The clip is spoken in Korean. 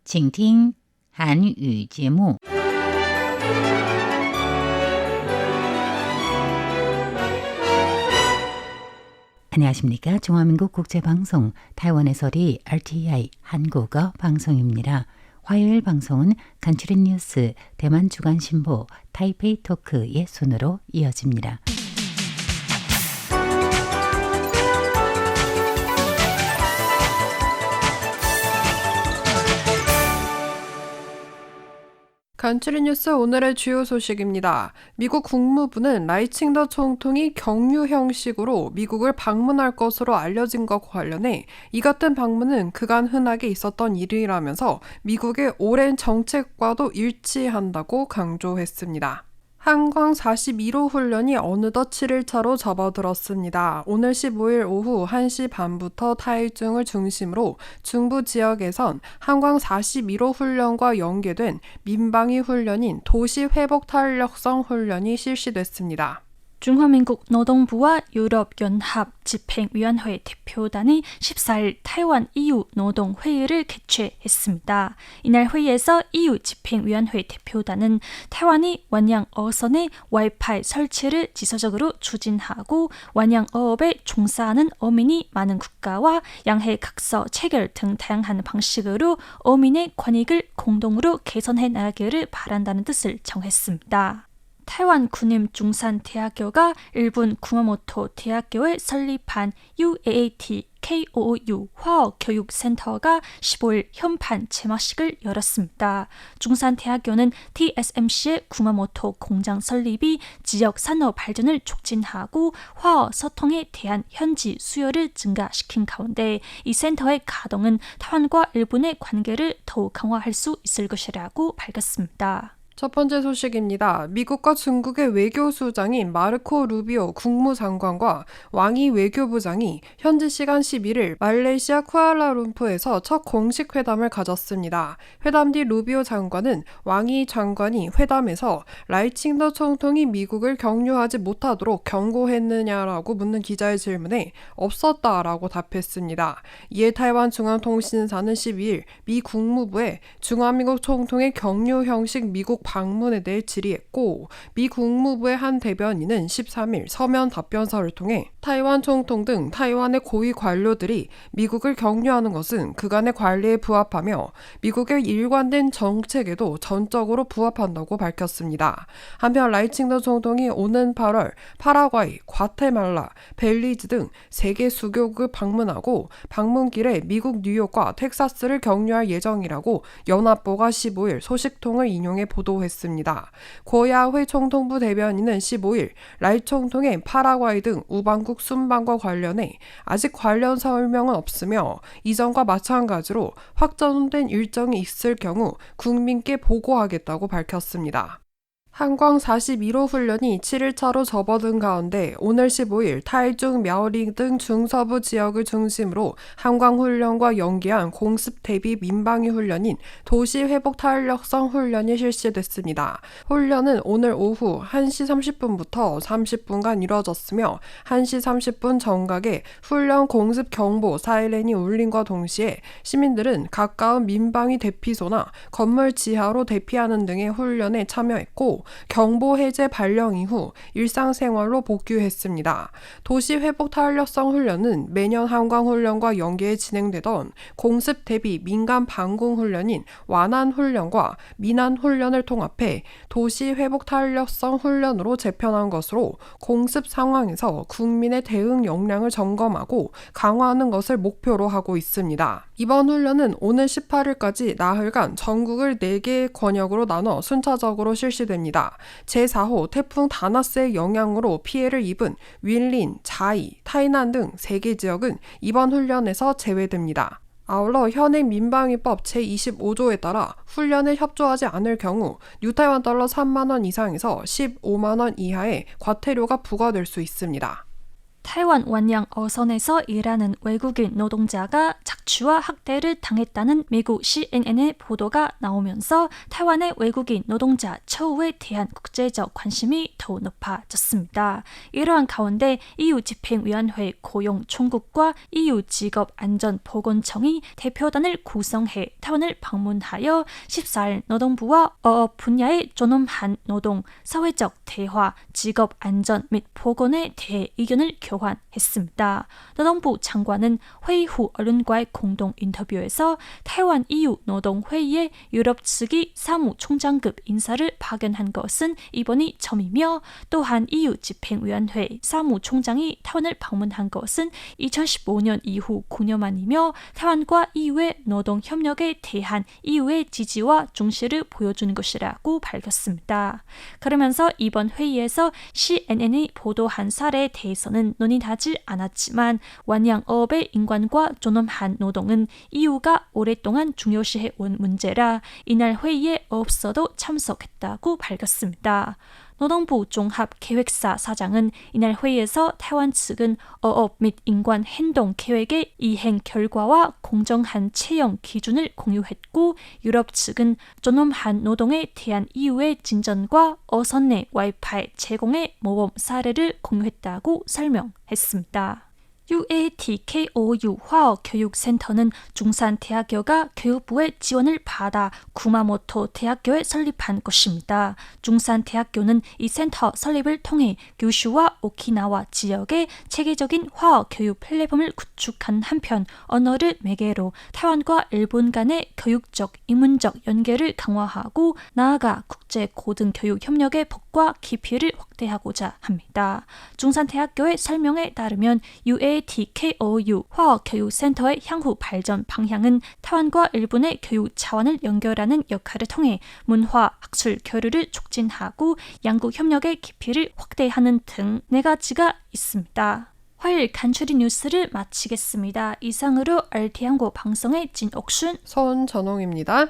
请听韩语节目。 안녕하십니까? 중화민국 국제방송 타이완의 소리 RTI 한국어 방송입니다. 화요일 방송은 간추린 뉴스 대만 주간신보 타이페이 토크의 순으로 이어집니다. 간추린 뉴스 오늘의 주요 소식입니다. 미국 국무부는 라이칭더 총통이 경유 형식으로 미국을 방문할 것으로 알려진 것과 관련해 이 같은 방문은 그간 흔하게 있었던 일이라면서 미국의 오랜 정책과도 일치한다고 강조했습니다. 한광 41호 훈련이 어느덧 7일차로 접어들었습니다. 오늘 15일 오후 1시 반부터 타이중을 중심으로 중부 지역에선 한광 41호 훈련과 연계된 민방위 훈련인 도시회복탄력성 훈련이 실시됐습니다. 중화민국 노동부와 유럽연합 집행위원회 대표단이 14일 타이완 EU 노동회의를 개최했습니다. 이날 회의에서 EU 집행위원회 대표단은 타이완이 완양 어선의 와이파이 설치를 지속적으로 추진하고 완양 어업에 종사하는 어민이 많은 국가와 양해 각서 체결 등 다양한 방식으로 어민의 권익을 공동으로 개선해 나가기를 바란다는 뜻을 정했습니다. 타이완 군임중산대학교가 일본 구마모토 대학교에 설립한 UAAT KOU 화학교육센터가 15일 현판 제마식을 열었습니다. 중산대학교는 TSMC의 구마모토 공장 설립이 지역 산업 발전을 촉진하고 화학 소통에 대한 현지 수요를 증가시킨 가운데 이 센터의 가동은 타이완과 일본의 관계를 더욱 강화할 수 있을 것이라고 밝혔습니다. 첫 번째 소식입니다. 미국과 중국의 외교수장인 마르코 루비오 국무장관과 왕이 외교부장이 현지 시간 11일 말레이시아 쿠알라룸푸르에서 첫 공식 회담을 가졌습니다. 회담 뒤 루비오 장관은 왕이 장관이 회담에서 라이칭더 총통이 미국을 격려하지 못하도록 경고했느냐라고 묻는 기자의 질문에 없었다라고 답했습니다. 이에 타이완 중앙통신사는 12일 미 국무부에 중화민국 총통의 격려 형식 미국 방문에 대해 질의했고 미 국무부의 한 대변인은 13일 서면 답변서를 통해 타이완 총통 등 타이완의 고위 관료들이 미국을 격려하는 것은 그간의 관리에 부합하며 미국의 일관된 정책에도 전적으로 부합한다고 밝혔습니다. 한편 라이칭더 총통이 오는 8월 파라과이, 과테말라, 벨리즈 등 세계 수교국을 방문하고 방문길에 미국 뉴욕과 텍사스를 격려할 예정이라고 연합보가 15일 소식통을 인용해 보도했습니다. 고야회 총통부 대변인은 15일 라이 총통의 파라과이 등 우방국 순방과 관련해 아직 관련 설명은 없으며 이전과 마찬가지로 확정된 일정이 있을 경우 국민께 보고하겠다고 밝혔습니다. 한광 41호 훈련이 7일차로 접어든 가운데 오늘 15일 타이중, мя오리 등 중서부 지역을 중심으로 한광 훈련과 연계한 공습 대비 민방위 훈련인 도시회복탄력성 훈련이 실시됐습니다. 훈련은 오늘 오후 1시 30분부터 30분간 이뤄졌으며 1시 30분 정각에 훈련 공습 경보 사이렌이 울림과 동시에 시민들은 가까운 민방위 대피소나 건물 지하로 대피하는 등의 훈련에 참여했고 경보 해제 발령 이후 일상생활로 복귀했습니다. 도시회복탄력성 훈련은 매년 한광훈련과 연계해 진행되던 공습 대비 민간 방공 훈련인 완안훈련과 민안훈련을 통합해 도시회복탄력성 훈련으로 재편한 것으로 공습 상황에서 국민의 대응 역량을 점검하고 강화하는 것을 목표로 하고 있습니다. 이번 훈련은 오늘 18일까지 나흘간 전국을 4개의 권역으로 나눠 순차적으로 실시됩니다. 제4호 태풍 다나스의 영향으로 피해를 입은 윈린, 자이, 타이난 등 3개 지역은 이번 훈련에서 제외됩니다. 아울러 현행 민방위법 제25조에 따라 훈련에 협조하지 않을 경우 뉴타이완 달러 3만 원 이상에서 15만 원 이하의 과태료가 부과될 수 있습니다. 타이완 완양 어선에서 일하는 외국인 노동자가 착취와 학대를 당했다는 미국 CNN의 보도가 나오면서 타이완의 외국인 노동자 처우에 대한 국제적 관심이 더욱 높아졌습니다. 이러한 가운데 EU 집행위원회 고용총국과 EU 직업안전보건청이 대표단을 구성해 타이완을 방문하여 14일 노동부와 어업 분야의 존엄한 노동, 사회적 대화, 직업안전 및 보건에 대해 의견을 교환했습니다. 노동부 장관은 회의 후 언론과의 공동 인터뷰에서 타이완 EU 노동회의에 유럽 측이 사무총장급 인사를 파견한 것은 이번이 처음이며 또한 EU 집행위원회 사무총장이 타이완을 방문한 것은 2015년 이후 9년 만이며 타이완과 EU의 노동협력에 대한 EU의 지지와 중시를 보여주는 것이라고 밝혔습니다. 그러면서 이번 회의에서 CNN이 보도한 사례에 대해서는 논의하지 않았지만 완양어업의 인권과 존엄한 노동은 EU가 오랫동안 중요시해온 문제라 이날 회의에 없어도 참석했다고 밝혔습니다. 노동부 종합계획사 사장은 이날 회의에서 타이완 측은 어업 및 인권 행동 계획의 이행 결과와 공정한 채용 기준을 공유했고 유럽 측은 존엄한 노동에 대한 EU의 진전과 어선 내 와이파이 제공의 모범 사례를 공유했다고 설명했습니다. UATKOU 화학교육센터는 중산대학교가 교육부의 지원을 받아 구마모토 대학교에 설립한 것입니다. 중산대학교는 이 센터 설립을 통해 규슈와 오키나와 지역의 체계적인 화학교육 플랫폼을 구축한 한편 언어를 매개로 타이완과 일본 간의 교육적, 인문적 연계를 강화하고 나아가 국제고등교육 협력의 폭과 깊이를 확대하고자 합니다. 중산대학교의 설명에 따르면 UATKOU 화학교육센터의 향후 발전 방향은 타이완과 일본의 교육 차원을 연결하는 역할을 통해 문화, 학술 교류를 촉진하고 양국 협력의 깊이를 확대하는 등 4가지가 있습니다. 화요일 간추리 뉴스를 마치겠습니다. 이상으로 RT 한국 방송의 진옥순, 손전홍입니다.